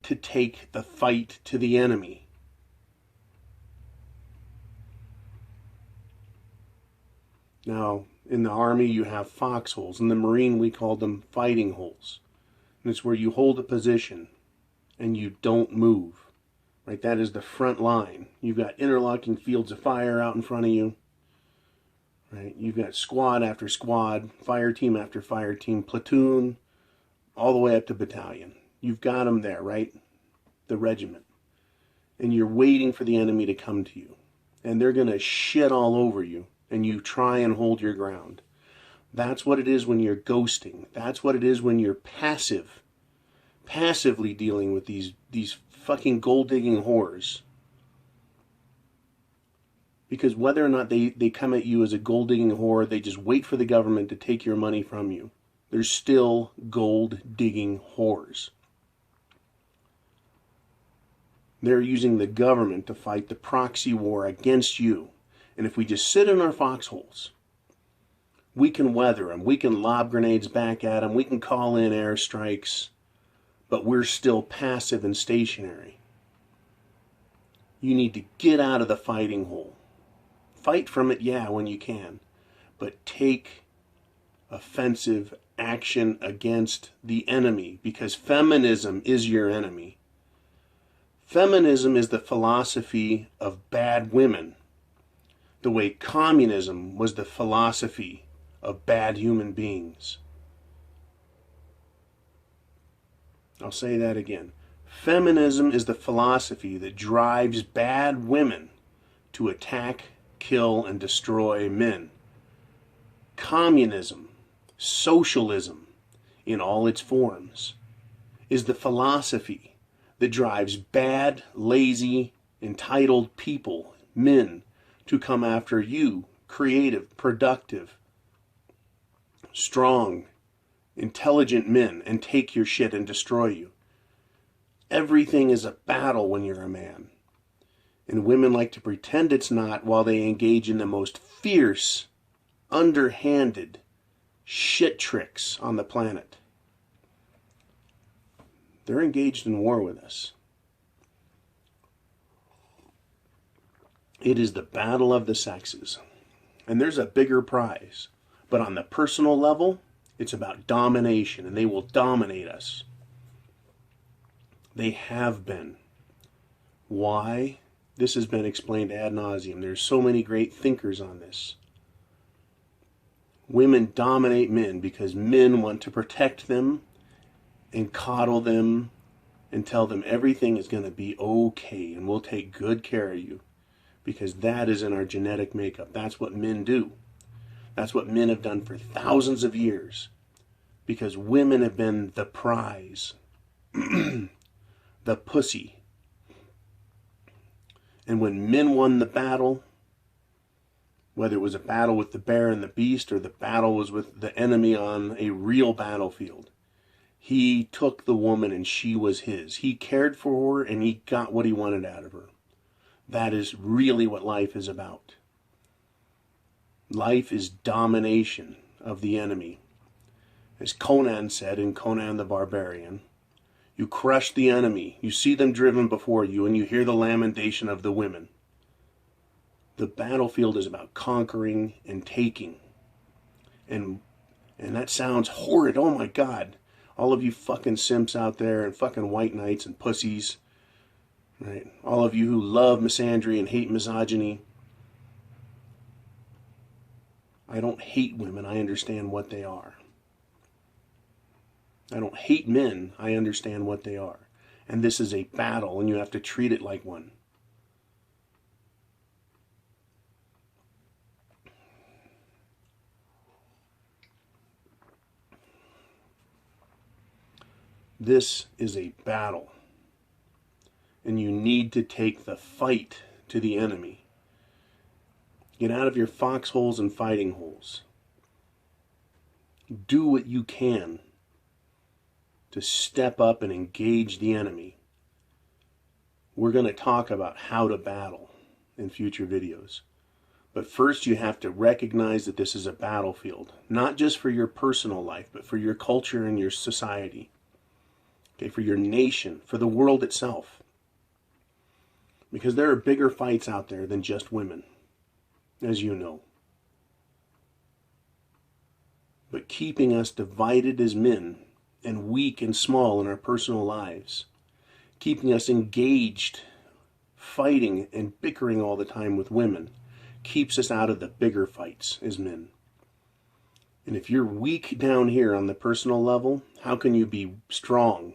to take the fight to the enemy. Now, in the Army, you have foxholes. In the Marine, we call them fighting holes. And it's where you hold a position and you don't move. Right? That is the front line. You've got interlocking fields of fire out in front of you. Right? You've got squad after squad, fire team after fire team, platoon, all the way up to battalion. You've got them there, right? The regiment. And you're waiting for the enemy to come to you. And they're going to shit all over you. And you try and hold your ground. That's what it is when you're ghosting. That's what it is when you're passively dealing with these fucking gold-digging whores. Because whether or not they come at you as a gold-digging whore, they just wait for the government to take your money from you. They're still gold-digging whores. They're using the government to fight the proxy war against you. And if we just sit in our foxholes, we can weather them. We can lob grenades back at them. We can call in airstrikes. But we're still passive and stationary. You need to get out of the fighting hole. Fight from it, yeah, when you can. But take offensive action against the enemy. Because feminism is your enemy. Feminism is the philosophy of bad women. The way communism was the philosophy of bad human beings. I'll say that again. Feminism is the philosophy that drives bad women to attack, kill, and destroy men. Communism, socialism, in all its forms, is the philosophy that drives bad, lazy, entitled people, men, to come after you, creative, productive, strong, intelligent men, and take your shit and destroy you. Everything is a battle when you're a man. And women like to pretend it's not while they engage in the most fierce, underhanded shit tricks on the planet. They're engaged in war with us. It is the battle of the sexes. And there's a bigger prize. But on the personal level, it's about domination. And they will dominate us. They have been. Why? This has been explained ad nauseum. There's so many great thinkers on this. Women dominate men because men want to protect them and coddle them and tell them everything is going to be okay and we'll take good care of you. Because that is in our genetic makeup. That's what men do. That's what men have done for thousands of years. Because women have been the prize. The pussy. And when men won the battle, whether it was a battle with the bear and the beast or the battle was with the enemy on a real battlefield, he took the woman and she was his. He cared for her and he got what he wanted out of her. That is really what life is about. Life is domination of the enemy. As Conan said in Conan the Barbarian, you crush the enemy, you see them driven before you, and you hear the lamentation of the women. The battlefield is about conquering and taking. And that sounds horrid. Oh my God. All of you fucking simps out there and fucking white knights and pussies. Right? All of you who love misandry and hate misogyny. I don't hate women. I understand what they are. I don't hate men. I understand what they are. And this is a battle, and you have to treat it like one. This is a battle. And you need to take the fight to the enemy. Get out of your foxholes and fighting holes. Do what you can to step up and engage the enemy. We're going to talk about how to battle in future videos. But first you have to recognize that this is a battlefield. Not just for your personal life, but for your culture and your society. okay, for your nation, for the world itself. Because there are bigger fights out there than just women, as you know. But keeping us divided as men and weak and small in our personal lives, keeping us engaged, fighting and bickering all the time with women, keeps us out of the bigger fights as men. And if you're weak down here on the personal level, how can you be strong?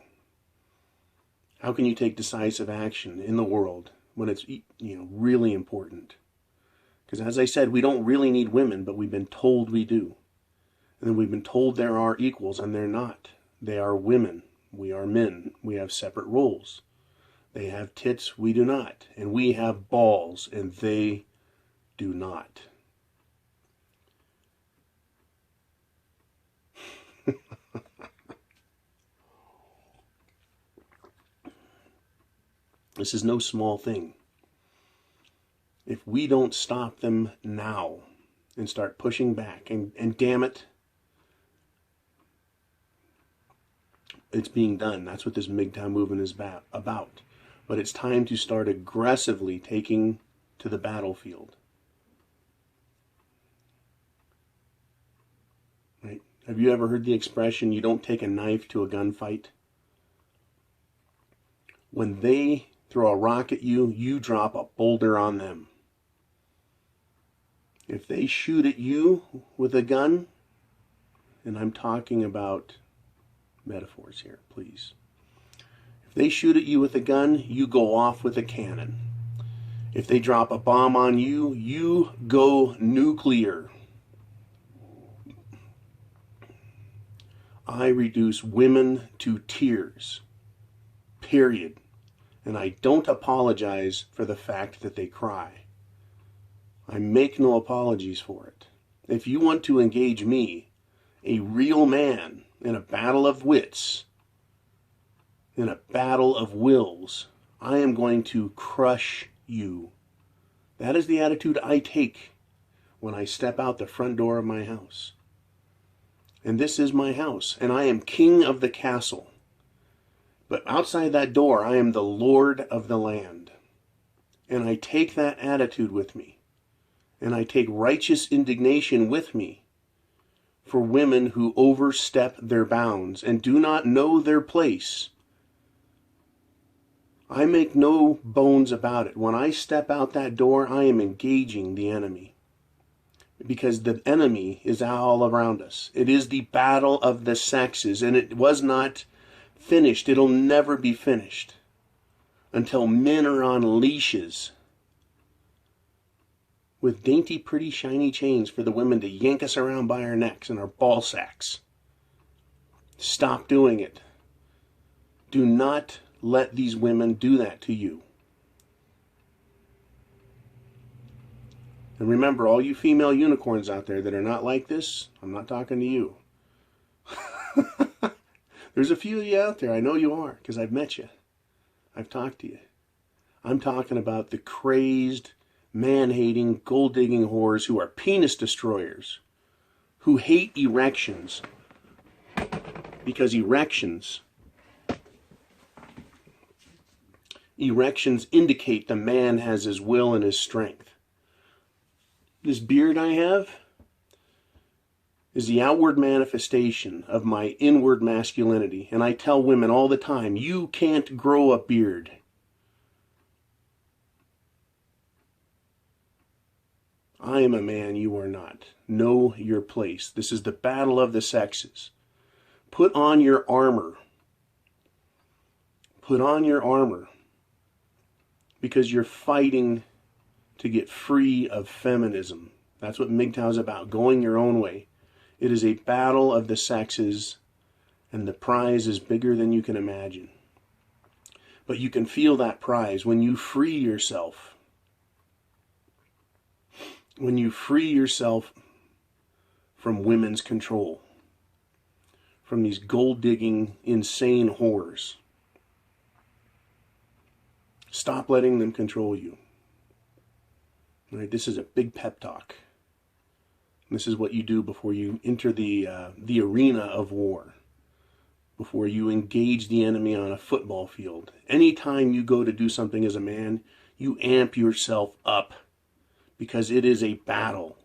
How can you take decisive action in the world when it's, really important? Because as I said, we don't really need women, but we've been told we do. And then we've been told there are equals, and they're not. They are women. We are men. We have separate roles. They have tits, we do not. And we have balls, and they do not. This is no small thing. If we don't stop them now and start pushing back, and damn it, it's being done. That's what this Mgtow movement is about. But it's time to start aggressively taking to the battlefield. Right? Have you ever heard the expression, you don't take a knife to a gunfight? When they throw a rock at you, you drop a boulder on them. If they shoot at you with a gun, and I'm talking about metaphors here, please. If they shoot at you with a gun, you go off with a cannon. If they drop a bomb on you, you go nuclear. I reduce women to tears. Period. And I don't apologize for the fact that they cry. I make no apologies for it. If you want to engage me, a real man, in a battle of wits, in a battle of wills, I am going to crush you. That is the attitude I take when I step out the front door of my house. And this is my house, and I am king of the castle. But outside that door, I am the Lord of the land. And I take that attitude with me. And I take righteous indignation with me for women who overstep their bounds and do not know their place. I make no bones about it. When I step out that door, I am engaging the enemy. Because the enemy is all around us. It is the battle of the sexes, and it was not finished. It'll never be finished until men are on leashes with dainty, pretty, shiny chains for the women to yank us around by our necks and our ball sacks. Stop doing it. Do not let these women do that to you. And remember, all you female unicorns out there that are not like this, I'm not talking to you. There's a few of you out there. I know you are, because I've met you. I've talked to you. I'm talking about the crazed, man-hating, gold-digging whores who are penis destroyers, who hate erections, because erections indicate the man has his will and his strength. This beard I have is the outward manifestation of my inward masculinity. And I tell women all the time, you can't grow a beard. I am a man, you are not. Know your place. This is the battle of the sexes. Put on your armor. Put on your armor. Because you're fighting to get free of feminism. That's what Mgtow is about, going your own way. It is a battle of the sexes, and the prize is bigger than you can imagine. But you can feel that prize when you free yourself. When you free yourself from women's control. From these gold-digging, insane whores. Stop letting them control you. All right, this is a big pep talk. This is what you do before you enter the arena of war. before you engage the enemy on a football field. Anytime you go to do something as a man, you amp yourself up because it is a battle.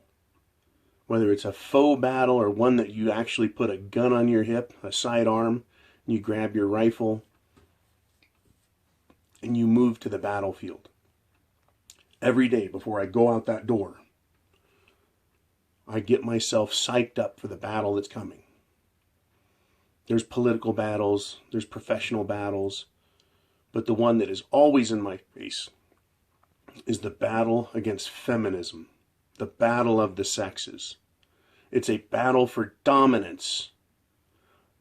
Whether it's a faux battle or one that you actually put a gun on your hip, a sidearm, and you grab your rifle and you move to the battlefield. Every day before I go out that door, I get myself psyched up for the battle that's coming. There's political battles, there's professional battles, but the one that is always in my face is the battle against feminism, the battle of the sexes. It's a battle for dominance.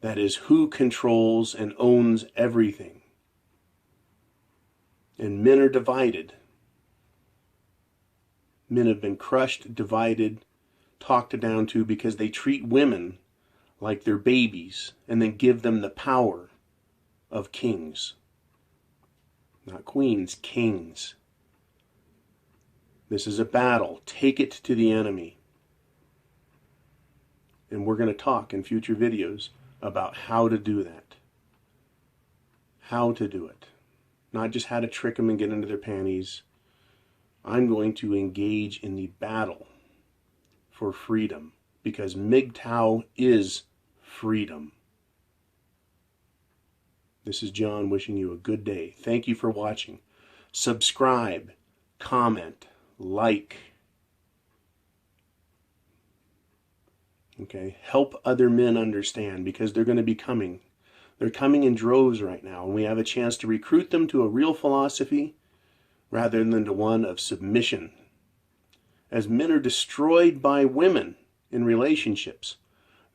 That is who controls and owns everything. And men are divided. Men have been crushed, divided, talked down to because they treat women like they're babies and then give them the power of kings. Not queens, kings. This is a battle. Take it to the enemy. And we're going to talk in future videos about how to do that. How to do it. Not just how to trick them and get into their panties. I'm going to engage in the battle for freedom because Mgtow is freedom. This is John wishing you a good day. Thank you for watching. Subscribe, comment, like. Okay, help other men understand because they're going to be coming. They're coming in droves right now, and we have a chance to recruit them to a real philosophy rather than to one of submission. As men are destroyed by women in relationships,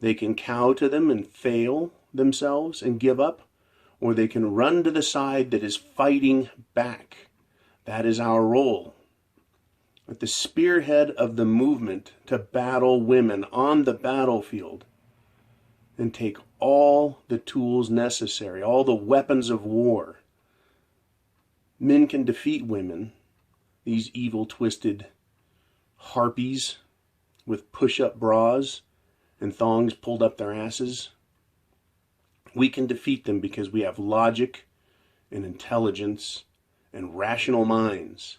they can cow to them and fail themselves and give up, or they can run to the side that is fighting back. That is our role. At the spearhead of the movement to battle women on the battlefield and take all the tools necessary, all the weapons of war. Men can defeat women, these evil, twisted harpies with push-up bras and thongs pulled up their asses. We can defeat them because we have logic and intelligence and rational minds.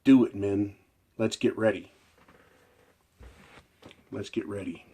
Do it, men. Let's get ready. Let's get ready.